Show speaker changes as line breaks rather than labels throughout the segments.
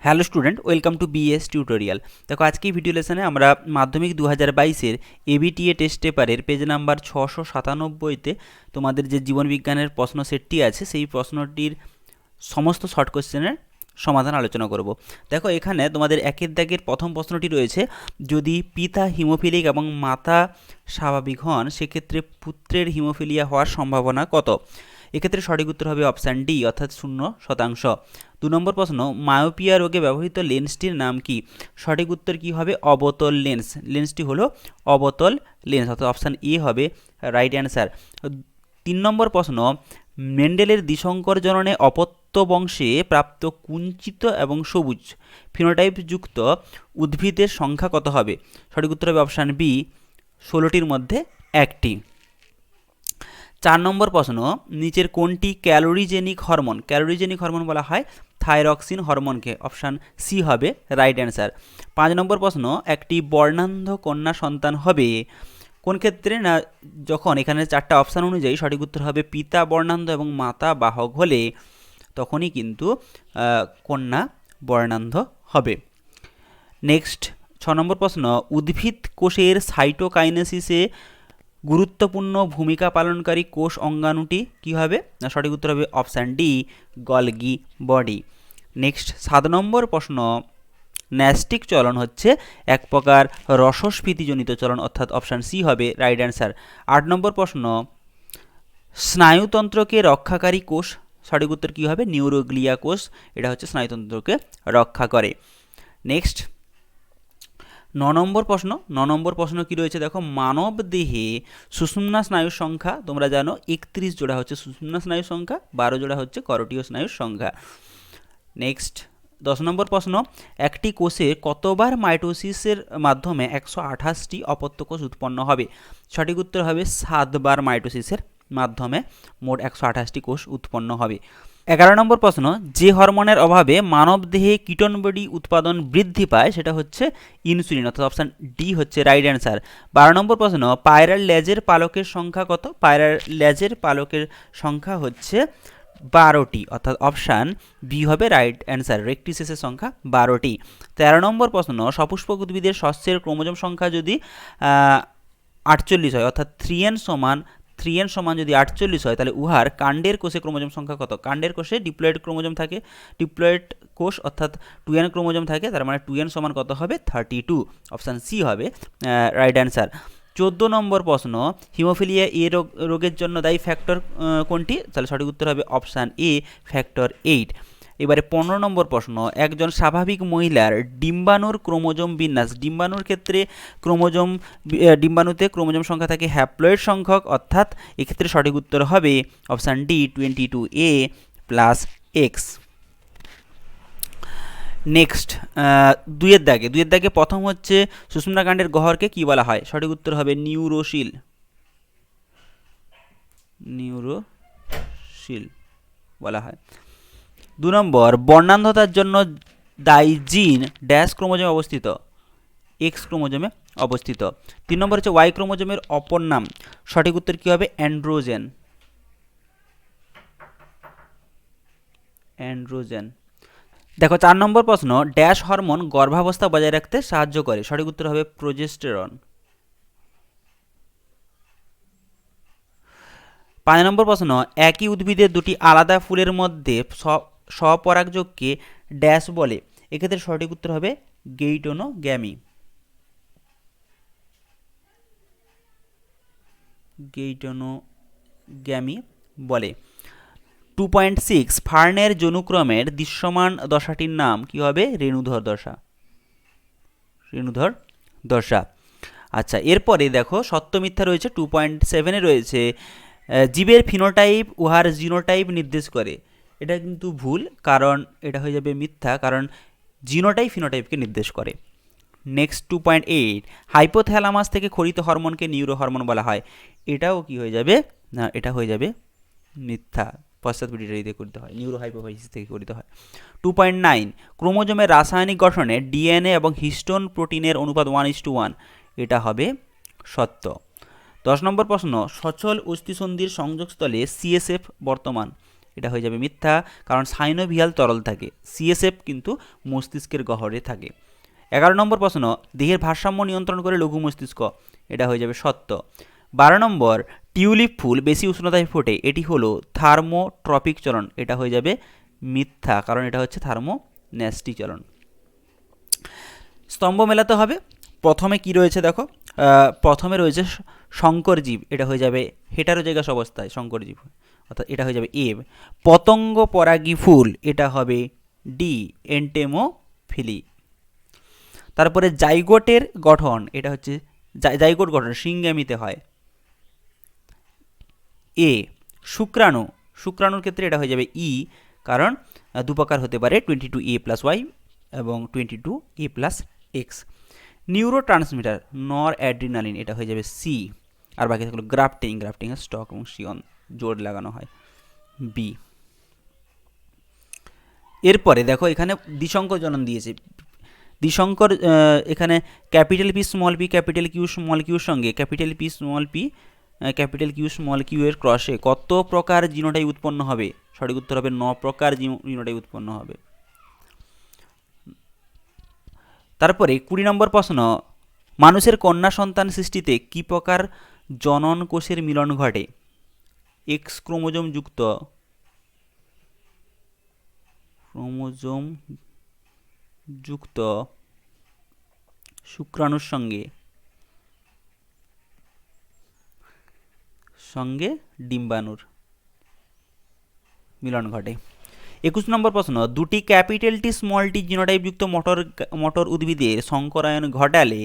Hello student, welcome to BS tutorial. দেখো আজকে এই ভিডিও লেসনে আমরা মাধ্যমিক 2022-এর এবিটিএ টেস্ট পেপারের পেজ নাম্বার 697-তে তোমাদের যে জীবনবিজ্ঞানের প্রশ্ন সেটটি আছে সেই প্রশ্নটির সমস্ত শর্ট কোশ্চেনের সমাধান আলোচনা করব। দেখো এখানে তোমাদের একের দাগের প্রথম প্রশ্নটি রয়েছে, যদি পিতা হিমোফিলিক এবং মাতা স্বাভাবিক হন সেক্ষেত্রে পুত্রের হিমোফিলিয়া হওয়ার সম্ভাবনা কত? এক্ষেত্রে সঠিক উত্তর হবে অপশান ডি, অর্থাৎ 0%। 2 নম্বর প্রশ্ন, মায়োপিয়া রোগে ব্যবহৃত লেন্সটির নাম কি? সঠিক উত্তর কি হবে? অবতল লেন্স। লেন্সটি হলো অবতল লেন্স, অর্থাৎ অপশান এ হবে রাইট অ্যান্সার। 3 নম্বর প্রশ্ন, মেন্ডেলের দ্বিসংকর জননে অপত্য বংশে প্রাপ্ত কুঞ্চিত এবং সবুজ ফিনোটাইপ যুক্ত উদ্ভিদের সংখ্যা কত হবে? সঠিক উত্তর হবে অপশান বি, 16টির মধ্যে 1টি। 4 নম্বর প্রশ্ন, নিচের কোনটি ক্যালোরিজেনিক হরমোন? ক্যালোরিজেনিক হরমোন বলা হয় থাইরক্সিন হরমোনকে। অপশান সি হবে রাইট অ্যান্সার। 5 নম্বর প্রশ্ন, একটি বর্ণান্ধ কন্যা সন্তান হবে কোন ক্ষেত্রে? না, যখন এখানে 4টা অপশান অনুযায়ী সঠিক উত্তর হবে পিতা বর্ণান্ধ এবং মাতা বাহক হলে তখনই কিন্তু কন্যা বর্ণান্ধ হবে। নেক্সট 6 নম্বর প্রশ্ন, উদ্ভিদ কোষের সাইটোকাইনেসিসে গুরুত্বপূর্ণ ভূমিকা পালনকারী কোষ অঙ্গাণুটি কী হবে? না, সঠিক উত্তর হবে option D, Golgi body. Next 7 নম্বর প্রশ্ন, ন্যাস্টিক চলন হচ্ছে এক প্রকার রসস্ফীতিজনিত চলন, অর্থাৎ অপশান সি হবে রাইট অ্যান্সার। 8 নম্বর প্রশ্ন, স্নায়ুতন্ত্রকে রক্ষাকারী কোষ, সঠিক উত্তর কী হবে? নিউরোগ্লিয়া কোষ, এটা হচ্ছে স্নায়ুতন্ত্রকে রক্ষা করে। নেক্সট 9 নম্বর প্রশ্ন কি রয়েছে দেখো, মানব দেহে সুষুম্না স্নায়ুর সংখ্যা তোমরা জানো 31 জোড়া হচ্ছে সুষুম্না স্নায়ুর সংখ্যা, 12 জোড়া হচ্ছে করোটীয় স্নায়ুর সংখ্যা। নেক্সট 10 নম্বর প্রশ্ন, একটি কোষে কতবার মাইটোসিসের মাধ্যমে 128টি অপত্য কোষ উৎপন্ন হবে? সঠিক উত্তর হবে 7বার মাইটোসিসের মাধ্যমে মোট 128টি কোষ উৎপন্ন হবে। 11 নম্বর প্রশ্ন, যে হরমোনের অভাবে মানবদেহে কিটোন বডি উৎপাদন বৃদ্ধি পায় সেটা হচ্ছে ইনসুলিন, অর্থাৎ অপশান ডি হচ্ছে রাইট অ্যান্সার। 12 নম্বর প্রশ্ন, পায়রার লেজের পালকের সংখ্যা কত? পায়রার লেজের পালকের সংখ্যা হচ্ছে 12টি, অর্থাৎ অপশান বি হবে রাইট অ্যান্সার। রেক্টিসেসের সংখ্যা 12টি। 13 নম্বর প্রশ্ন, সপুষ্পক উদ্ভিদের শস্যের ক্রোমোজোম সংখ্যা যদি 48 হয়, অর্থাৎ 3n সমান যদি 48 হয় তাহলে উহার কাণ্ডের কোষে ক্রোমোজোম সংখ্যা কত? কাণ্ডের কোষে ডিপ্লয়েড ক্রোমোজোম থাকে, ডিপ্লয়েড কোষ অর্থাৎ 2n ক্রোমোজোম থাকে, তার মানে 2n সমান কত হবে? 32। অপশান সি হবে রাইট অ্যান্সার। 14 নম্বর প্রশ্ন, হিমোফিলিয়া এ রোগের জন্য দায়ী ফ্যাক্টর কোনটি? তাহলে সঠিক উত্তর হবে অপশান এ, ফ্যাক্টর 8। এবারে 15 নম্বর প্রশ্ন, একজন স্বাভাবিক মহিলার ডিম্বাণুর ক্রোমোজোম বিন্যাস। ডিম্বাণুর ক্ষেত্রে ডিম্বাণুতে ক্রোমোজোম সংখ্যা থাকে হ্যাপ্লয়েড সংখ্যক, অর্থাৎ এক্ষেত্রে সঠিক উত্তর হবে option D, 22A plus x. Next 2 এর দাগে প্রথম হচ্ছে সুষুম্নাকাণ্ডের গহ্বরকে কি বলা হয়? সঠিক উত্তর হবে নিউরোশিল বলা হয়। 2 নম্বর, বর্ণান্ধতার জন্য দায়ী জিন ড্যাশ ক্রোমোজোমে অবস্থিত? এক্স ক্রোমোজোমে অবস্থিত। 3 নম্বর হচ্ছে ওয়াই ক্রোমোজোমের অপর নাম। সঠিক উত্তর কি হবে? অ্যান্ড্রোজেন। দেখো 4 নম্বর প্রশ্ন, ড্যাশ হরমোন গর্ভাবস্থা বজায় রাখতে সাহায্য করে? সঠিক উত্তর হবে প্রোজেস্টেরন। 5 নম্বর প্রশ্ন, একই উদ্ভিদের দুটি আলাদা ফুলের মধ্যে স্বপরাগযোগকে ড্যাশ বলে? এক্ষেত্রে সঠিক উত্তর হবে গেইটোনোগ্যামি। বলে। 2.6 ফার্নের যৌনুক্রমের দৃশ্যমান দশাটির নাম কি হবে? রেণুধর দশা। আচ্ছা, এরপরে দেখো সত্য মিথ্যা রয়েছে 2.7-এ রয়েছে, জীবের ফিনোটাইপ উহার জিনোটাইপ নির্দেশ করে। এটা কিন্তু ভুল, কারণ এটা হয়ে যাবে মিথ্যা, কারণ জিনোটাইপ ফিনোটাইপকে নির্দেশ করে। নেক্সট 2.8 হাইপোথ্যালামাস থেকে খরিত হরমোনকে নিউরো হরমোন বলা হয়। এটাও কি হয়ে যাবে? না, এটা হয়ে যাবে মিথ্যা, পশ্চাৎ পিটুইটারি দিয়ে করতে হয়, নিউরো হাইপোফাইসিস থেকে করতে হয়। 2.9 ক্রোমোজোমের রাসায়নিক গঠনে ডিএনএ এবং হিস্টোন প্রোটিনের অনুপাত 1:1। এটা হবে সত্য। 10 নম্বর প্রশ্ন, সচল অস্থিসন্ধির সংযোগস্থলে সিএসএফ বর্তমান। এটা হয়ে যাবে মিথ্যা, কারণ সাইনোভিয়াল তরল থাকে, সিএসএফ কিন্তু মস্তিষ্কের গহ্বরে থাকে। 11 নম্বর প্রশ্ন, দেহের ভারসাম্য নিয়ন্ত্রণ করে লঘু মস্তিষ্ক, এটা হয়ে যাবে সত্য। 12 নম্বর, টিউলিপ ফুল বেশি উষ্ণতায় ফোটে, এটি হলো থার্মোট্রপিক চলন, এটা হয়ে যাবে মিথ্যা, কারণ এটা হচ্ছে থার্মোন্যাস্টি চলন। স্তম্ভ মেলাতে হবে। প্রথমে কি রয়েছে দেখো, প্রথমে রয়েছে শঙ্করজীব, এটা হয়ে যাবে হেটারোজাইগাস অবস্থায় শঙ্করজীব, অর্থাৎ এটা হয়ে যাবে এ। পতঙ্গ পরাগী ফুল, এটা হবে ডি, এন্টেমোফিলি। তারপরে জাইগোটের গঠন, এটা হচ্ছে জাইগোট গঠন সিঙ্গামিতে হয়, এ। শুক্রাণু, শুক্রাণুর ক্ষেত্রে এটা হয়ে যাবে ই, কারণ দুপ্রকার হতে পারে, 22A+Y এবং 22A+X। নিউরো ট্রান্সমিটার নর অ্যাড্রিনালিন, এটা হয়ে যাবে সি। আর বাকি থাকলো গ্রাফটিং, গ্রাফটিংয়ের স্টক এবং শিয়ন জোর লাগানো হয়, বি। এরপরে দেখো এখানে দ্বিসংকর জনন দিয়েছে। দ্বিসংকর এখানে capital P small P capital Q small কিউর সঙ্গে capital P small P capital Q small Q এর ক্রসে কত প্রকার জিনোটাইপ উৎপন্ন হবে? সঠিক উত্তর হবে 9 প্রকার জিনোটাইপ উৎপন্ন হবে। তারপরে 20 নম্বর প্রশ্ন, মানুষের কন্যা সন্তান সৃষ্টিতে কি প্রকার জনন কোষের মিলন ঘটে? এক্স ক্রোমোজোম যুক্ত শুক্রাণুর সঙ্গে ডিম্বাণুর মিলন ঘটে। 21 নম্বর প্রশ্ন, দুটি capital T small tea genotype যুক্ত মটর উদ্ভিদের সংকরায়ন ঘটালে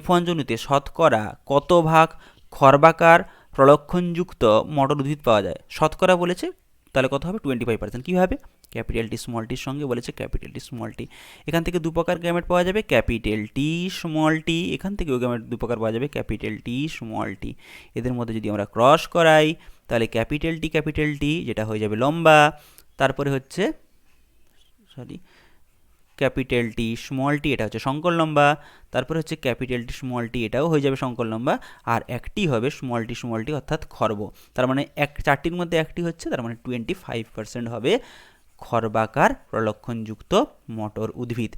F1 জনুতে শতকরা কত ভাগ খর্বাকার প্রলক্ষণযুক্ত মটর উদ্ভিদ পাওয়া যায়? শতকরা বলেছে, তাহলে কত হবে? 25%। কীভাবে? ক্যাপিটাল টি স্মল টির সঙ্গে বলেছে ক্যাপিটাল টি স্মল টি। এখান থেকে 2 প্রকার গ্যামেট পাওয়া যাবে, ক্যাপিটাল টি স্মল টি, এখান থেকেও গ্যামেট 2 প্রকার পাওয়া যাবে, ক্যাপিটাল টি স্মল টি। এদের মধ্যে যদি আমরা ক্রস করাই তাহলে ক্যাপিটাল টি যেটা হয়ে যাবে লম্বা, তারপরে হচ্ছে ক্যাপিটাল টি স্মল টি, এটা হচ্ছে সংকর লম্বা, তারপরে হচ্ছে ক্যাপিটাল টি স্মল টি, এটাও হয়ে যাবে সংকর লম্বা, আর একটি হবে স্মল টি অর্থাৎ খর্ব। তার মানে 4টির মধ্যে একটি হচ্ছে, তার মানে 25% হবে খর্বাকার প্রলক্ষণযুক্ত মটর উদ্ভিদ।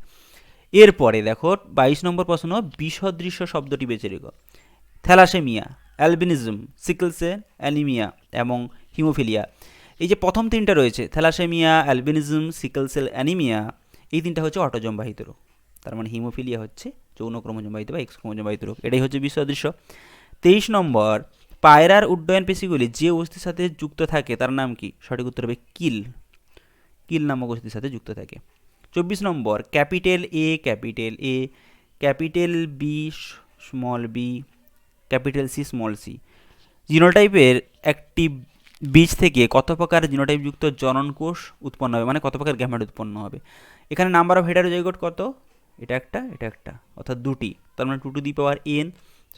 এরপরে দেখো 22 নম্বর প্রশ্ন, বিসদৃশ্য শব্দটি বেছে রেখো। Thalassaemia, albinism, sickle cell anaemia এবং হিমোফিলিয়া। এই যে প্রথম 3টা রয়েছে, thalassaemia, albinism, sickle cell anaemia, এই 3টা হচ্ছে অটোজোম বাহিত রোগ। তার মানে হিমোফিলিয়া হচ্ছে যৌন ক্রোমোজোম বাহিত বা এক্স ক্রোমোজোম বাহিত রোগ, এটাই হচ্ছে বিসদৃশ্য। 23 নম্বর, পায়রার উড্ডয়ন পেশিগুলি যে অস্থির সাথে যুক্ত থাকে তার নাম কি? সঠিক উত্তর হবে কিল, কিল নামক অস্থির সাথে যুক্ত থাকে। 24 নম্বর, capital A, capital B small B, capital C small C জিনোটাইপের একটি বীজ থেকে কত প্রকার জিনোটাইপ যুক্ত জনন কোষ উৎপন্ন হবে, মানে কত প্রকার গ্যামেট উৎপন্ন হবে? এখানে নাম্বার অফ হেটারোজাইগোট কত? এটা একটা, অর্থাৎ 2টি, তার মানে 2 টু দি পাওয়ার n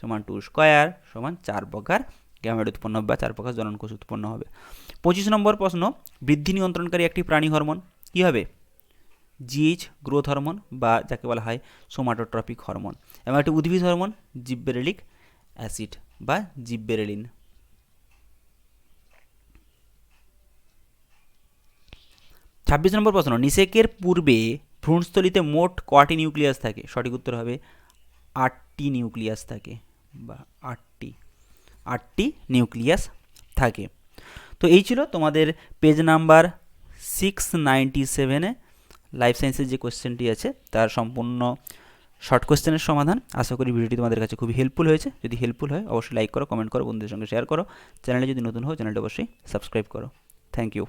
সমান 2 স্কয়ার সমান 4 প্রকার গ্যামেট উৎপন্ন হবে বা 4 প্রকার জনন কোষ উৎপন্ন হবে। 25 নম্বর প্রশ্ন, বৃদ্ধি নিয়ন্ত্রণকারী একটি প্রাণী হরমোন কী হবে? জিএইচ গ্রোথ হরমোন, বা যাকে বলা হয় সোমাটোট্রপিক হরমোন, এবং একটি উদ্ভিদ হরমোন জিববেরেলিক অ্যাসিড বা জিববেরেলিন। 26 নম্বর প্রশ্ন, নিষেকের পূর্বে ভ্রূণস্থলিতে মোট কয়টি নিউক্লিয়াস থাকে? সঠিক উত্তর হবে 8টি নিউক্লিয়াস থাকে, বা 8টি নিউক্লিয়াস থাকে। তো এই ছিল তোমাদের পেজ নাম্বার 697-এ লাইফ সায়েন্সের যে কোশ্চেনটি আছে তার সম্পূর্ণ শর্ট কোশ্চেনের সমাধান। আশা করি ভিডিওটি তোমাদের কাছে খুবই হেল্পফুল হয়েছে। যদি হেল্পফুল হয় অবশ্যই লাইক করো, কমেন্ট করো, বন্ধুদের সঙ্গে শেয়ার করো। চ্যানেলে যদি নতুন হও চ্যানেলটি অবশ্যই সাবস্ক্রাইব করো। Thank you.